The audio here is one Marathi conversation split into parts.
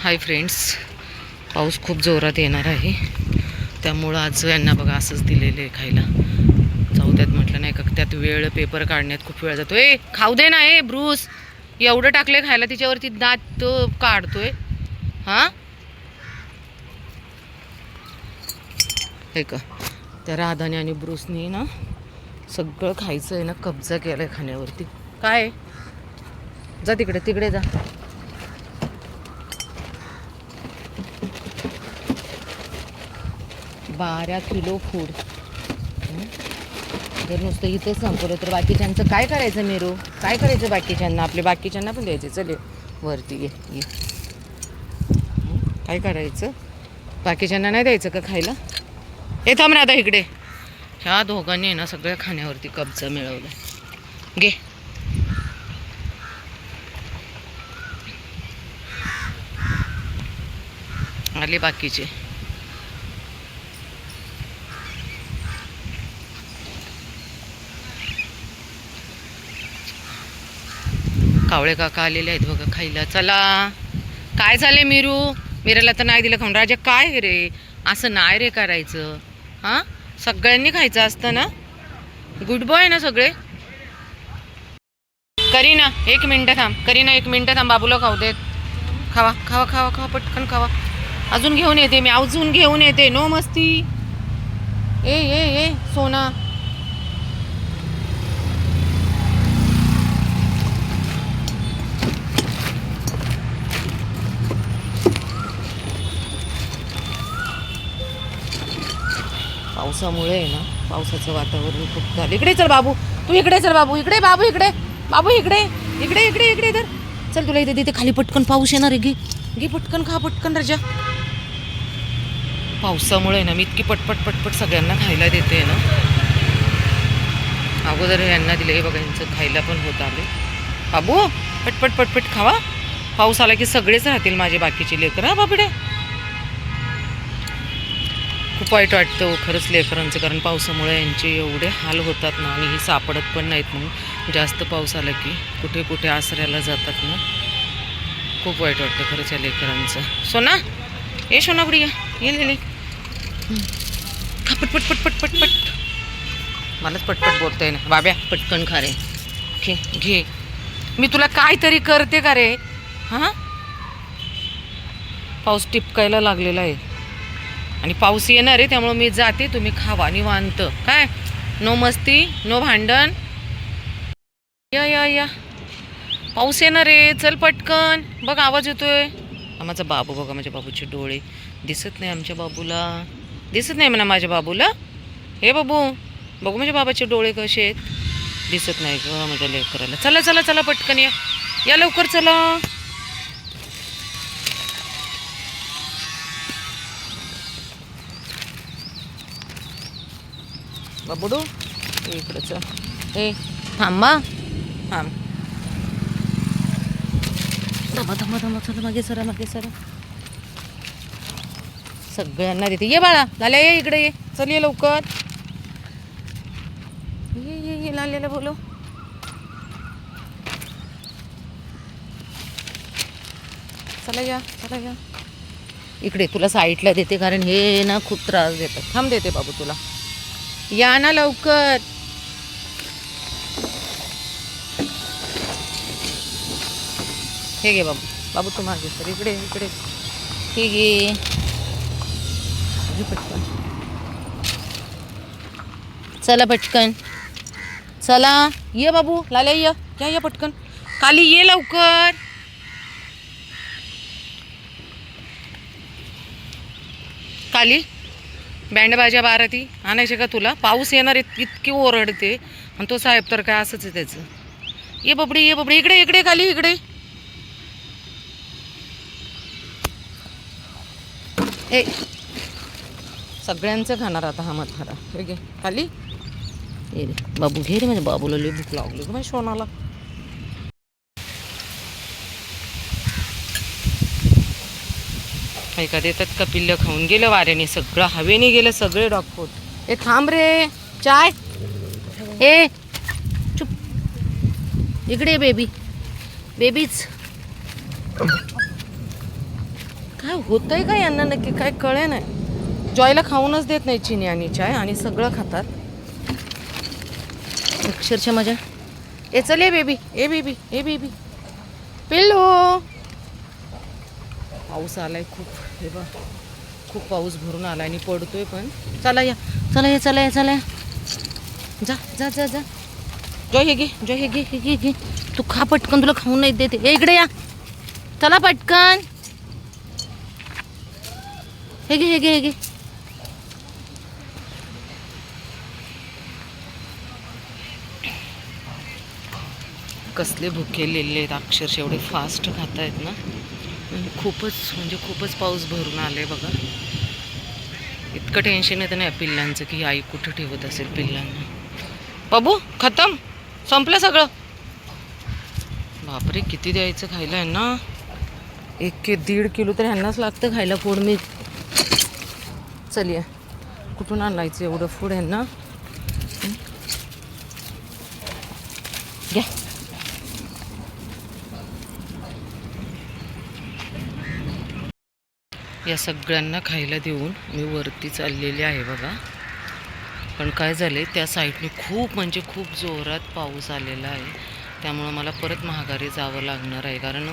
हाय फ्रेंड्स, पाऊस खूप जोरात येणार आहे, त्यामुळं आज यांना बघा असंच दिलेलं आहे खायला. जाऊ द्यात म्हटलं, नाही का त्यात वेळ पेपर काढण्यात खूप वेळ जातो. खाऊ दे ना ब्रूस, एवढं टाकले खायला, तिच्यावरती दात काढतोय. हां हे का त्या राधाने आणि ब्रूसने ना सगळं खायचं आहे ना कब्जा केलाय खाण्यावरती. काय जा तिकडे तिकडे जा. 12 किलो फूड. जर नुसतं इथंच संपवलं तर बाकीच्यांचं काय करायचं मेरू? काय करायचं बाकीच्यांना? आपले बाकीच्यांना पण द्यायचे. चल वरती ये. काय करायचं? बाकीच्यांना नाही द्यायचं का खायला? थांब ना आता इकडे. ह्या दोघांनी ना सगळ्या खाण्यावरती कब्जा मिळवला. घे. आले बाकीचे. कावळे काका आलेले आहेत बघा खायला. चला, काय झाले मीरू? मीराला तर नाही दिलं खाऊन. राजा काय रे, असं नाही रे करायचं. हां, सगळ्यांनी खायचं असतं ना. गुड बॉय ना सगळे. करीना 1 मिनटं थांब. करीना 1 मिनटं थांब. बाबूला खाऊ देत. खावा खावा खावा खावा, पटकन खावा. अजून घेऊन येते मी, अजून घेऊन येते. नो मस्ती. ए सोना. पावसामुळे आहे ना, पावसाचं वातावरण खूप झालं. इकडे चल बाबू, तू इकडे चल बाबू. इकडे बाबू, इकडे बाबू, इकडे इकडे इकडे इकडे तर चल. तुला इथे तिथे खाली पटकन पाऊस येणार आहे. घे पटकन, खा पटकन राजा. पावसामुळे ना मी इतकी पटपट पटपट सगळ्यांना खायला देते ना. अगोदर यांना दिले, हे बघा यांचं खायला पण होत आले. बाबू पटपट पटपट खावा. पाऊस आला की सगळेच राहतील माझे बाकीचे लेकर. हा बाबडे, खूप वाईट वाटतं खरंच लेकरांचं, कारण पावसामुळे यांचे एवढे हाल होतात ना, आणि सापडत पण नाहीत म्हणून. जास्त पाऊस आला की कुठे कुठे आसऱ्याला जातात ना. खूप वाईट वाटतं खरंच या लेकरांचं. सोना, सोना बुडी ये. खा पटपट पटपट पटपट. मलाच पटपट बोलता ना. बाब्या पटकन खा रे. घे. मी तुला काहीतरी करते का रे? हां, पाऊस टिपकायला लागलेला आहे आणि पाऊस येणार आहे, त्यामुळे मी जाते. तुम्ही खावा निवांत. काय, नो मस्ती, नो भांडण. या पाऊस येणार आहे. चल पटकन. बघ आवाज येतोय. माझा बाबू बघा, माझ्या बाबूचे डोळे दिसत नाही. आमच्या बाबूला दिसत नाही म्हणा. माझ्या बाबूला हे बाबू बघू, माझ्या बाबाचे डोळे कसे आहेत. दिसत नाही ग माझ्या लेकराला. चला चला चला पटकन या लवकर चला. बाबूडू इकडे चल. थांबा थांब. थांबा चला. मागे सरा. सगळ्यांना देते. ये बाळा, लाल्या ये इकडे. ये चल, ये लवकर. ये लाल्याला बोलो. चला या इकडे. तुला साईडला देते, कारण हे ना खूप त्रास देतात. थांब, देते बाबू तुला. या ना लवकर. हे घे बाबू तू मागे सर. इकडे हे घे पटकन. चला पटकन चला. ये बाबू, लाल्या या पटकन. खाली ये लवकर. खाली बँडबाजा बाराती आणायचे का तुला? पाऊस येणार इतकी ओरडते, आणि तो साहेब तर काय असंच आहे त्याचं. ये बबडी इकडे खाली इकडे. सगळ्यांचं खाणार आता हा म्हातारा. हे घे खाली. ये रे बाबू, घे रे. माझ्या बाबूला लई भूक लागली का माझ्या सोनाला. ऐका देतात का? पिल्लं खाऊन गेलं वाऱ्याने, सगळं हवेने गेलं, सगळे डॉक्टर. थांब रे. चाय. चुप. इकडे बेबीच. काय होतंय का यांना नक्की काय कळे नाही. जॉयला खाऊनच देत नाही चिनी आणि चाय, आणि सगळं खातात अक्षरशः माझ्या. ए चल ए बेबी, ए बेबी, ए बेबी, पिल्लू. पाऊस आलाय खूप, हे बघ खूप पाऊस भरून आलाय आणि पडतोय पण. चला या, चला या, चला या, चला या. जा जा जा जा. जॉय हे घे, जॉय हे घे, हे घे, घे. तू खा पटकन, तुला खाऊन नाही देते. ए इकडे या, चला पटकन. हे घे, हे घे, हे घे. कसले भुकेलेले आहेत अक्षरशः, एवढे फास्ट खात आहेत ना. खूपच पाऊस भरून आलाय बघा. इतकं टेन्शन येतं नाही पिल्लांचं की आई कुठं ठेवत असेल पिल्लांना. बाबू खतम, संपलं सगळं. बापरे किती द्यायचं खायला आहे ना. 1-1.5 किलो तर ह्यांनाच लागतं खायला फूड. मी चलिये कुठून आणायचं एवढं फूड ह्यांना. घ्या. या सगळ्यांना खायला देऊन मी वरती चाललेली आहे बघा. पण काय झाले, त्या साईडने खूप जोरात पाऊस आलेला आहे. त्यामुळं मला परत महागारी जावं लागणार आहे. कारण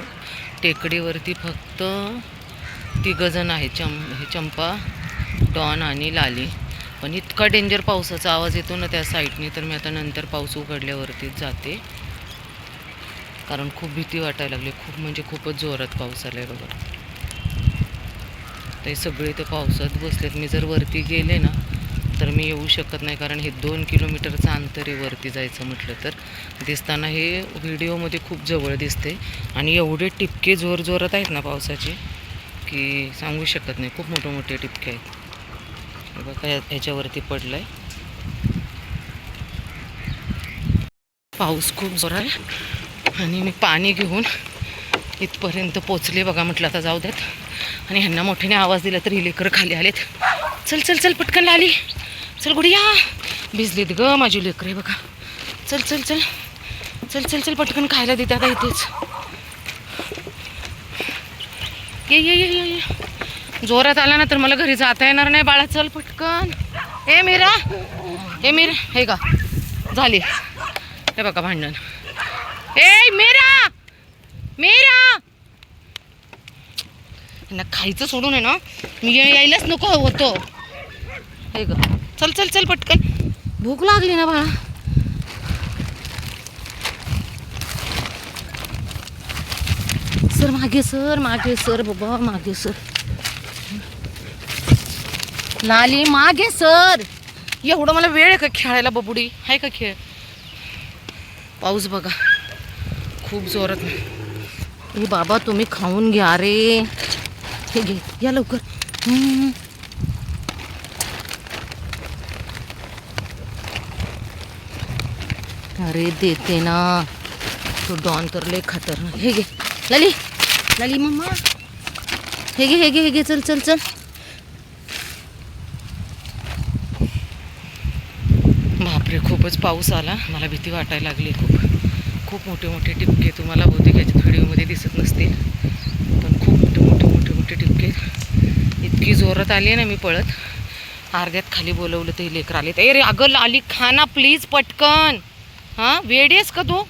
टेकडीवरती फक्त 3 जण आहेत, चंपा, डॉन आणि लाली. पण इतका डेंजर पावसाचा आवाज येतो ना त्या साईडने, तर मी आता नंतर पाऊस उघडल्यावरतीच जाते. कारण खूप भीती वाटायला लागली. खूपच जोरात पाऊस आला आहे बघा. ते सगळे तर पावसात बसलेत. मी जर वरती गेले ना तर मी येऊ शकत नाही, कारण हे 2 किलोमीटरचं अंतर आहे वरती जायचं म्हटलं तर. दिसताना हे व्हिडिओमध्ये खूप जवळ दिसते, आणि एवढे टिपके जोरात आहेत ना पावसाचे की सांगू शकत नाही. खूप मोठे टिपके आहेत बघा. ह्याच्यावरती पडलं आहे. पाऊस खूप जोरात आहे आणि मी पाणी घेऊन इथपर्यंत पोचले बघा. म्हटलं आता जाऊ देत. आणि ह्यांना मोठ्याने आवाज दिला तर ही लेकरं खाली आलेत. चल चल चल पटकन लाली, चल गुडिया. भिजलीत ग माझी लेकरं बघा. चल चल चल चल चल चल पटकन खायला देते आता इथेच. ये ये ये ये. जोरात आला ना तर मला घरी जाता येणार नाही बाळा. चल पटकन. ए मीरा, ए मीरा, हे का झाली हे बघा भांडण. ए मीरा, मीरा. ना खायचं सोडून आहे ना मी यायलाच नको होतो. हे ग चल चल चल पटकन. भूक लागली ना बाळा. सर मागे सर, मागे सर बाबा, मागे सर. लाली मागे सर. एवढं मला वेळ आहे का खेळायला बबुडी? आहे का खेळ? पाऊस बघा खूप जोरात. हे बाबा तुम्ही खाऊन घ्या रे. हे घे, या लवकर. अरे देते ना. तो डॉन तर लय खतरनाक. हे घे लाली, लाली मम्मा. हे घे, हे घे, हे घे. चल चल चल. बापरे खूपच पाऊस आला. मला भीती वाटायला लागली खूप मोठे टिपके. तुम्हाला बहुतेक याच्या व्हिडिओमध्ये दिसत नसतील, पण खूप मोठे टिपके. इतकी जोरात आली ना मी पळत. अर्ध्यात खाली बोलवलं ते लेकर आले. ए रे अगं लाली खा ना प्लीज पटकन. हां वेडी आहेस का तू?